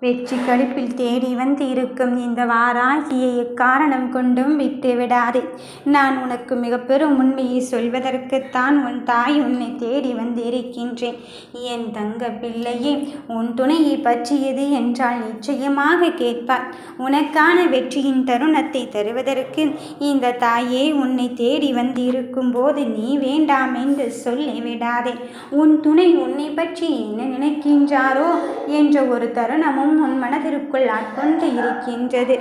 வெற்றி கழிப்பில் தேடி வந்து இருக்கும் இந்த வாராகியை எக்காரணம் கொண்டும் விட்டு விடாதே. நான் உனக்கு மிக பெரும் உண்மையை சொல்வதற்குத்தான் உன் தாய் உன்னை தேடி வந்து இருக்கின்றேன். என் தங்க பிள்ளையே, உன் துணையை பற்றியது என்றால் நிச்சயமாக கேட்பார். உனக்கான வெற்றியின் தருணத்தை தருவதற்கு இந்த தாயே உன்னை தேடி வந்து இருக்கும் போது நீ வேண்டாம் என்று சொல்லிவிடாதே. உன் துணை உன்னை பற்றி என்ன நினைக்கின்றாரோ என்ற ஒரு தருணமும் உன் மனதிற்குள் ஆட்கொண்டு இருக்கின்றது.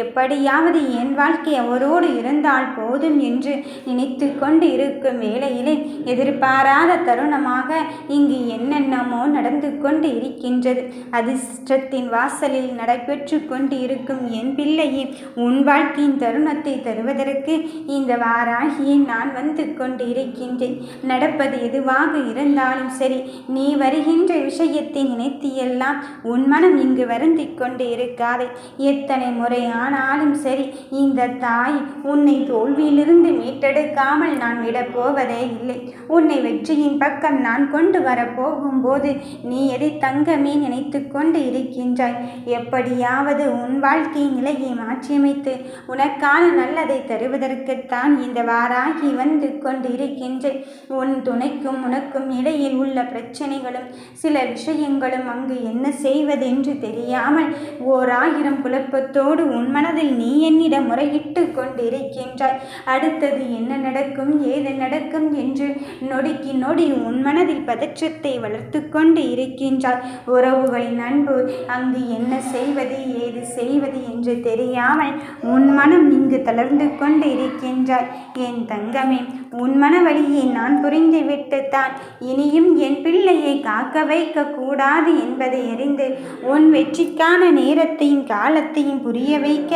எப்படியாவது என் வாழ்க்கை அவரோடு இருந்தால் போதும் என்று நினைத்து கொண்டு இருக்கும் வேளையிலே எதிர்பாராத தருணமாக இங்கு என்னென்னமோ நடந்து கொண்டு இருக்கின்றது. அதிர்ஷ்டத்தின் வாசலில் நடைபெற்று கொண்டு இருக்கும் என் பிள்ளையே, உன் வாழ்க்கையின் தருணத்தை தருவதற்கு இந்த வாராகியை நான் வந்து கொண்டு இருக்கின்றேன். நடப்பது எதுவாக இருந்தாலும் சரி, நீ வருகின்ற விஷயத்தை நினைத்து எல்லாம் உன் மனம் இங்கு வருந்தி கொண்டு இருக்காதே. எத்தனை முறை ஆனாலும் சரி, இந்த தாய் உன்னை தோல்வியிலிருந்து மீட்டெடுக்காமல் நான் விடப்போவதே இல்லை. உன்னை வெற்றியின் பக்கம் நான் கொண்டு வரப்போகும்போது நீ எதை தங்கமே நினைத்து கொண்டு இருக்கின்றாய்? எப்படியாவது உன் வாழ்க்கையின் நிலையை மாற்றியமைத்து உனக்கான நல்லதை தருவதற்குத்தான் இந்த வாராகி வந்து கொண்டு இருக்கின்றேன். உன் துணைக்கும் உனக்கும் இடையில் உள்ள பிரச்சனைகளும் சில விஷயங்களும் அங்கு என்ன செய்வதென்று தெரியாமல் ஓர் ஆயிரம் குழப்பத்தோடு உன் மனதில் நீ என்னிடம் முறையிட்டு கொண்டிருக்கின்றாய். அடுத்தது என்ன நடக்கும், ஏது நடக்கும் என்று நொடிக்கு நொடி உன் மனதில் பதற்றத்தை வளர்த்து கொண்டு இருக்கின்றாய். உறவுகளின் அன்பு அங்கு என்ன செய்வது, ஏது செய்வது என்று தெரியாமல் உன் மனம் இங்கு தளர்ந்து கொண்டு இருக்கின்றாய். என் தங்கமே, உன் மன வழியை நான் புரிந்துவிட்டு தான் இனியும் என் பிள்ளையை காக்க வைக்க கூடாது என்பதை அறிந்து உன் வெற்றிக்கான நேரத்தையும் காலத்தையும் புரிய வைக்க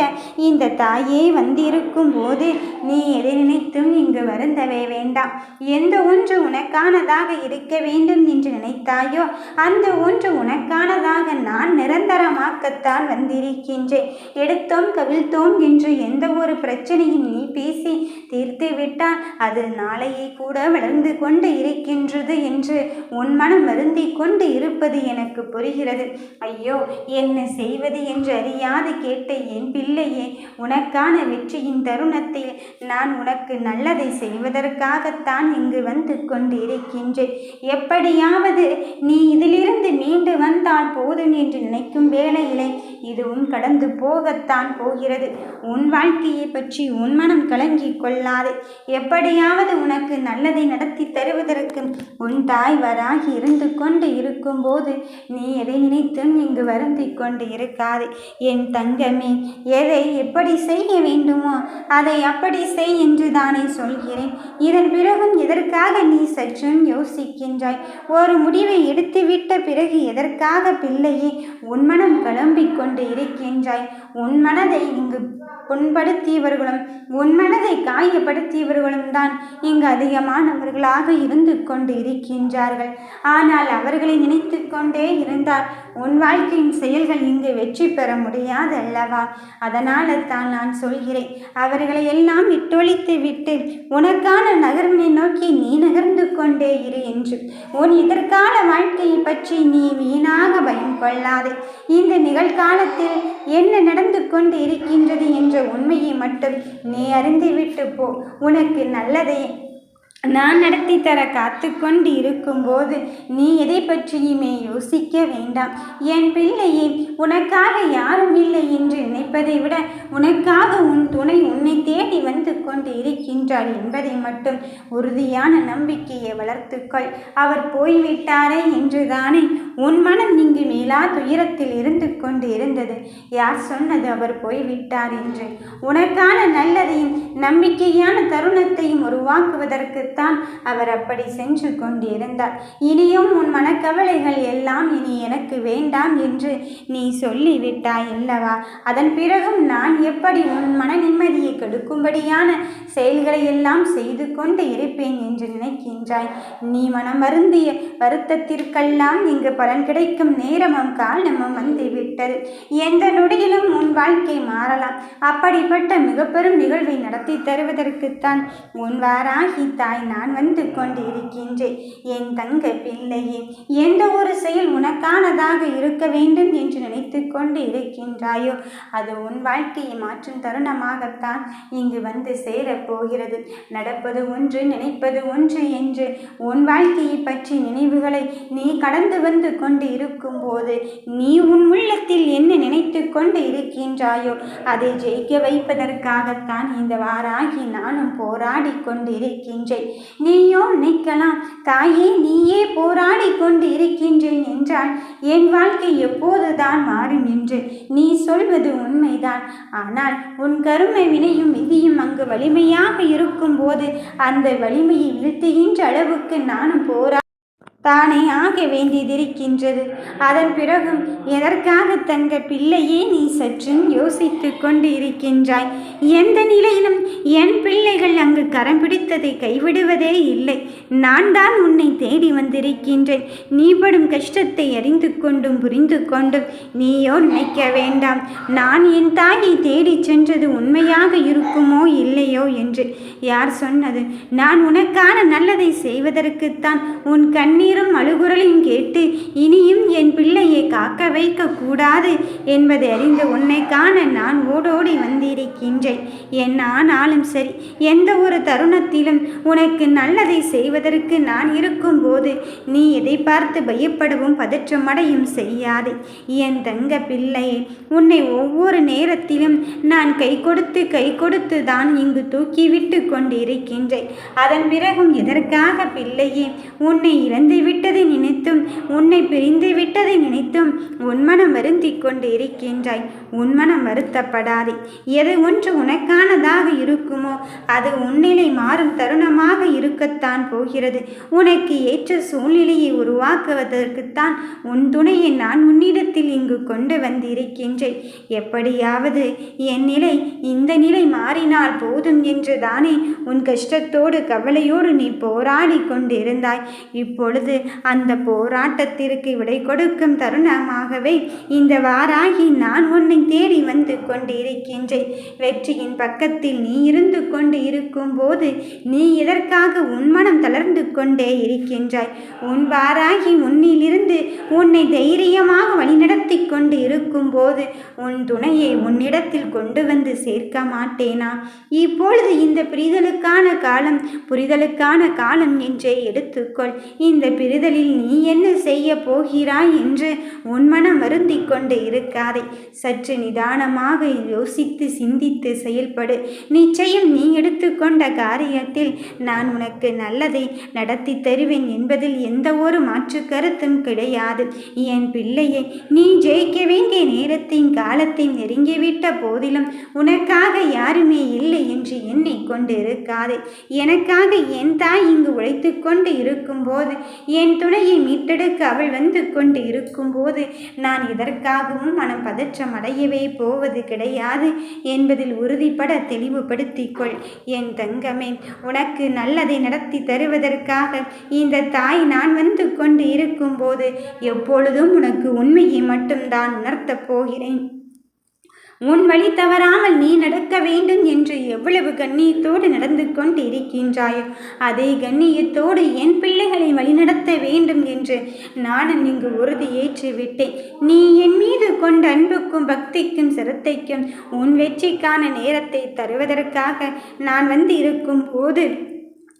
இந்த தாயே வந்திருக்கும் போது நீ எதை நினைத்தும் இங்கு வருந்தவே வேண்டாம். எந்த ஒன்று உனக்கானதாக இருக்க வேண்டும் என்று நினைத்தாயோ அந்த ஒன்று உனக்கானதாக நான் நிரந்தரமாக்கத்தான் வந்திருக்கின்றேன். எடுத்தோம் கவிழ்த்தோம் என்று எந்த ஒரு பிரச்சனையும் நீ பேசி தீர்த்து விட்டால் அது நாளையே கூட வளர்ந்து கொண்டு இருக்கின்றது என்று உன் மனம் வருந்தி கொண்டு இருப்பது எனக்கு புரிகிறது. ஐயோ, என்ன செய்வது என்று அறியாது கேட்ட என் பிள்ளையே, உனக்கான வெற்றியின் தருணத்தில் நான் உனக்கு நல்லதை செய்வதற்காகத்தான் இங்கு வந்து கொண்டு இருக்கின்றேன். எப்படியாவது நீ இதிலிருந்து மீண்டு வந்தால் போதும் என்று நினைக்கும் வேளையிலே இதுவும் கடந்து போகத்தான் போகிறது. உன் வாழ்க்கையை பற்றி உன் மனம் கலங்கிக் கொள்ளாது. எப்படியாவது உனக்கு நல்லதை நடத்தி தருவதற்கு உன் தாய் வராகி இருந்து கொண்டு இருக்கும் போது நீ எதை நினைத்தும் இங்கு வருந்தி கொண்டு இருக்காது. என் தங்கமே, எதை எப்படி செய்ய வேண்டுமோ அதை அப்படி செய் என்று தானே சொல்கிறேன். இதன் பிறகும் எதற்காக நீ சற்றும் யோசிக்கின்றாய்? ஒரு முடிவை எடுத்துவிட்ட பிறகு எதற்காக பிள்ளையே உன் மனம் கிளம்பிக் கொண்டு இருக்கின்றாய்? உன் மனதை இங்கு புண்படுத்தியவர்களும் உன் மனதை காயப்படுத்தியவர்களும் தான் இங்கு அதிகமானவர்களாக இருந்து கொண்டு இருக்கின்றார்கள். ஆனால் அவர்களை நினைத்து கொண்டே இருந்தால் உன் வாழ்க்கையின் செயல்கள் இங்கு வெற்றி பெற முடியாது அல்லவா? அதனால தான் நான் சொல்கிறேன், அவர்களை எல்லாம் விட்டொழித்து விட்டு உனக்கான நகர்வினை நோக்கி நீ நகர்ந்து கொண்டே இரு என்று. உன் எதிர்கால வாழ்க்கையை பற்றி நீ வீணாக பயம் கொள்ளாதே. இந்த நிகழ்காலத்தில் என்ன நடந்து கொண்டு இருக்கின்றது என்ற உண்மையை மட்டும் நீ அறிந்துவிட்டு போ. உனக்கு நல்லதை நான் நடத்தி தர காத்து கொண்டு இருக்கும்போது நீ எதை பற்றியுமே யோசிக்க வேண்டாம். என் பிள்ளையே, உனக்காக யாரும் இல்லை என்று நினைப்பதை விட உனக்காக உன் துணை உன்னை தேடி வந்து கொண்டு இருக்கின்றார் என்பதை மட்டும் உறுதியான நம்பிக்கையை வளர்த்துக்கொள். அவர் போய்விட்டாரே என்றுதானே உன் மனம் இங்கு மேலா துயரத்தில் இருந்து கொண்டு இருந்தது. யார் சொன்னது அவர் போய்விட்டார் என்று? உனக்கான நல்லதையும் நம்பிக்கையான தருணத்தையும் உருவாக்குவதற்கு தான் அவர் அப்படி சென்று கொண்டிருந்தார். இனியும் உன் மனக்கவலைகள் எல்லாம் இனி எனக்கு வேண்டாம் என்று நீ சொல்லிவிட்டாய் அல்லவா? அதன் பிறகும் நான் எப்படி உன் மன நிம்மதியை கெடுக்கும்படியான செயல்களை எல்லாம் செய்து கொண்டு இருப்பேன் என்று நினைக்கின்றாய்? நீ மனம் வருந்திய வருத்தத்திற்கெல்லாம் இங்கு பலன் கிடைக்கும் நேரமும் காலமும் வந்துவிட்டது. எந்த நொடியிலும் உன் வாழ்க்கை மாறலாம். அப்படிப்பட்ட மிக பெரும் நிகழ்வை நடத்தி தருவதற்குத்தான் உன் வாராகி தாய் நான் வந்து கொண்டு இருக்கின்றேன். என் தங்க பிள்ளையே, எந்த ஒரு செயல் உனக்கானதாக இருக்க வேண்டும் என்று நினைத்து கொண்டு இருக்கின்றாயோ அது உன் வாழ்க்கையை மாற்றும் தருணமாகத்தான் இங்கு வந்து சேரப்போகிறது. நடப்பது ஒன்று, நினைப்பது ஒன்று என்று உன் வாழ்க்கையை பற்றி நினைவுகளை நீ கடந்து வந்து கொண்டு இருக்கும் போது நீ உன் உள்ளத்தில் என்ன நினைத்து கொண்டு இருக்கின்றாயோ அதை ஜெயிக்க வைப்பதற்காகத்தான் இந்த வாராகி நானும் போராடி கொண்டு இருக்கின்றேன். நீயோ நினைக்கலாம், தாயே நீயே போராடி கொண்டு இருக்கின்றேன் என்றால் என் வாழ்க்கை எப்போதுதான் மாறும் என்று. நீ சொல்வது உண்மைதான். ஆனால் உன் கருமை வினையும் விதியும் அங்கு வலிமையாக இருக்கும் போது அந்த வலிமையை வீழ்த்துகின்ற அளவுக்கு நானும் தானே ஆக வேண்டியதிருக்கின்றது. அதன் பிறகும் எதற்காக தங்க பிள்ளையே நீ சற்றும் யோசித்து கொண்டு இருக்கின்றாய்? எந்த நிலையிலும் என் பிள்ளைகள் அங்கு கரம் பிடித்ததை கைவிடுவதே இல்லை. நான் தான் உன்னை தேடி வந்திருக்கின்றேன். நீ படும் கஷ்டத்தை அறிந்து கொண்டும் புரிந்து கொண்டும் நீயோ நினைக்க வேண்டாம் நான் என் தாயை தேடி சென்றது உண்மையாக இருக்குமோ இல்லையோ என்று. யார் சொன்னது? நான் உனக்கான நல்லதை செய்வதற்குத்தான் உன் கண்ணீரும் அழுகுரலையும் கேட்டு இனியும் என் பிள்ளையை காக்க வைக்க கூடாது என்பதை அறிந்து உன்னை காண நான் ஓடோடி வந்திருக்கின்றேன். என் ஆனாலும் சரி, எந்த ஒரு தருணத்திலும் உனக்கு நல்லதை செய்வதற்கு நான் இருக்கும் போது நீ எதை பார்த்து பயப்படவும் பதற்றமடையும் செய்யாது. என் தங்க பிள்ளையே, உன்னை ஒவ்வொரு நேரத்திலும் நான் கை கொடுத்து தான் இங்கு தூக்கிவிட்டு கொண்டு இருக்கின்றேன். அதன் பிறகும் எதற்காக பிள்ளையே? உன்னை இழந்து விட்டதை நினைத்தும் உன்னை பிரிந்து விட்டதை நினைத்தும் உன் மனம் வருந்தி கொண்டு இருக்கின்றாய். உன் மனம் வருத்தப்படாதே. எது ஒன்று உனக்கானதாக இருக்குமோ அது உன்னிலை மாறும் தருணமாக இருக்கத்தான் போகிறது. உனக்கு ஏற்ற சூழ்நிலையை உருவாக்குவதற்குத்தான் உன் துணையை நான் உன்னிடத்தில் இங்கு கொண்டு வந்திருக்கின்றேன். எப்படியாவது என் நிலை இந்த நிலை மாறினால் போதும் என்று தானே உன் கஷ்டத்தோடு கவலையோடு நீ போராடி கொண்டிருந்தாய். இப்பொழுது அந்த போராட்டத்திற்கு விடை கொடுக்கும் தருணமாகவே இந்த வாராகி நான் உன்னை தேடி வந்து கொண்டிருக்கின்றேன். வெற்றியின் பக்கத்தில் நீ இருந்து கொண்டு இருக்கும் போது நீ எதற்காக உன் மனம் தளர்ந்து கொண்டே இருக்கின்றாய்? உன் வாராகி உன்னிலிருந்து உன்னை தைரியமாக வழிநடத்தி கொண்டு இருக்கும் போது உன் துணையை உன்னிடத்தில் கொண்டு வந்து சேர்க்க மாட்டேனா? இப்பொழுது இந்த புரிதலுக்கான காலம் என்றே எடுத்துக்கொள். இந்த பிரிதலில் நீ என்ன செய்ய போகிறாய் என்று உன் மனம் வருந்தி கொண்டு இருக்காதே. சற்று நிதானமாக யோசித்து சிந்தித்து செயல்படு. நிச்சயம் நீ எடுத்துக்கொண்ட காரியத்தில் நான் உனக்கு நல்லதை நடத்தி தருவேன் என்பதில் எந்த ஒரு மாற்று கருத்தும் கிடையாது. என் பிள்ளையை, நீ ஜெயிக்க வேண்டிய நேரத்தையும் காலத்தையும் நெருங்கிவிட்ட போதிலும் உனக்காக யாருமே இல்லை என்று எண்ணிக்கொண்டு இருக்காதே. எனக்காக என் தாய் இங்கு உழைத்து கொண்டு இருக்கும்போது, என் துணையை மீட்டெடுக்க அவள் வந்து கொண்டு இருக்கும்போது நான் எதற்காகவும் மனம் பதற்றம் அடையவே போவது கிடையாது என்பதில் உறுதிப்பட தெளிவுபடுத்திக்கொள். என் தங்கமே, உனக்கு நல்லதை நடத்தி தருவதற்காக இந்த தாய் நான் வந்து கொண்டு இருக்கும்போது எப்பொழுதும் உனக்கு உண்மையை மட்டும்தான் உணர்த்தப் போகிறேன். உன் வழி தவறாமல் நீ நடக்க வேண்டும் என்று எவ்வளவு கண்ணியத்தோடு நடந்து கொண்டு இருக்கின்றாயோ அதே கண்ணியத்தோடு என் பிள்ளைகளை வழிநடத்த வேண்டும் என்று நானும் இங்கு உறுதியேற்று விட்டேன். நீ என் மீது கொண்ட அன்புக்கும் பக்திக்கும் சிரத்தைக்கும் உன் வெற்றிக்கான நேரத்தை தருவதற்காக நான் வந்து இருக்கும் போது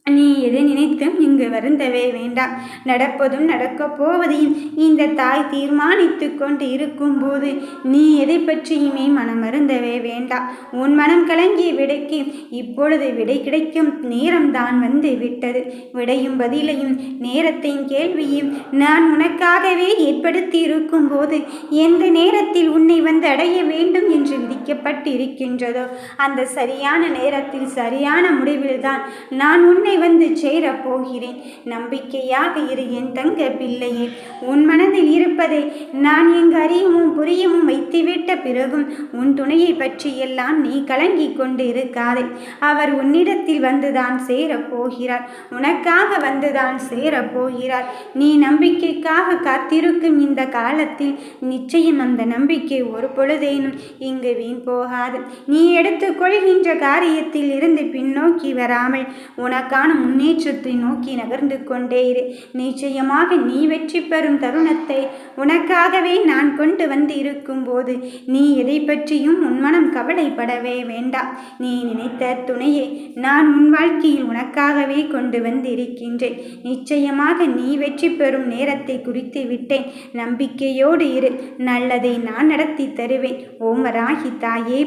நீ எதை நினைத்தும் இங்கு வருந்தவே வேண்டாம். நடப்பதும் நடக்கப் போவதையும் இந்த தாய் தீர்மானித்து கொண்டு இருக்கும்போது நீ எதை பற்றியுமே மனம் வருந்தவே வேண்டாம். உன் மனம் கலங்கிய விடைக்கு இப்பொழுது விடை கிடைக்கும் நேரம்தான் வந்து விட்டது. விடையும் பதிலையும் நேரத்தையும் கேள்வியும் நான் உனக்காகவே ஏற்படுத்தி இருக்கும் போது எந்த நேரத்தில் உன்னை வந்து அடைய வேண்டும் என்று விதிக்கப்பட்டு இருக்கின்றதோ அந்த சரியான நேரத்தில் சரியான முடிவில்தான் நான் உன்னை வந்து சேரப் போகிறேன். நம்பிக்கையாக இரு என் தங்க பிள்ளையே. உன் மனதில் இருப்பதை நான் எங்கு அறியவும் புரியவும் வைத்துவிட்ட பிறகும் உன் துணையை பற்றியெல்லாம் நீ கலங்கிக் கொண்டு இருக்காதே. அவர் உன்னிடத்தில் வந்துதான் சேரப்போகிறார். உனக்காக வந்துதான் சேரப்போகிறார். நீ நம்பிக்கைக்காக காத்திருக்கும் இந்த காலத்தில் நிச்சயம் அந்த நம்பிக்கை ஒரு பொழுதேனும் இங்கு வீண் போகாது. நீ எடுத்துக்கொள்கின்ற காரியத்தில் இருந்து பின்னோக்கி வராமல் உனக்கான முன்னேற்றத்தை நோக்கி நகர்ந்து கொண்டே இரு. நிச்சயமாக நீ வெற்றி பெறும் தருணத்தை உனக்காகவே நான் கொண்டு வந்து இருக்கும் போது நீ எதை பற்றியும் உன் மனம் கவலைப்படவே வேண்டாம். நீ நினைத்த துணையை நான் உன் வாழ்க்கையில் உனக்காகவே கொண்டு வந்து இருக்கின்றேன். நிச்சயமாக நீ வெற்றி பெறும் நேரத்தை குறித்து விட்டேன். நம்பிக்கையோடு இரு. நல்லதை நான் நடத்தி தருவேன். ஓம் வராகி தாயே.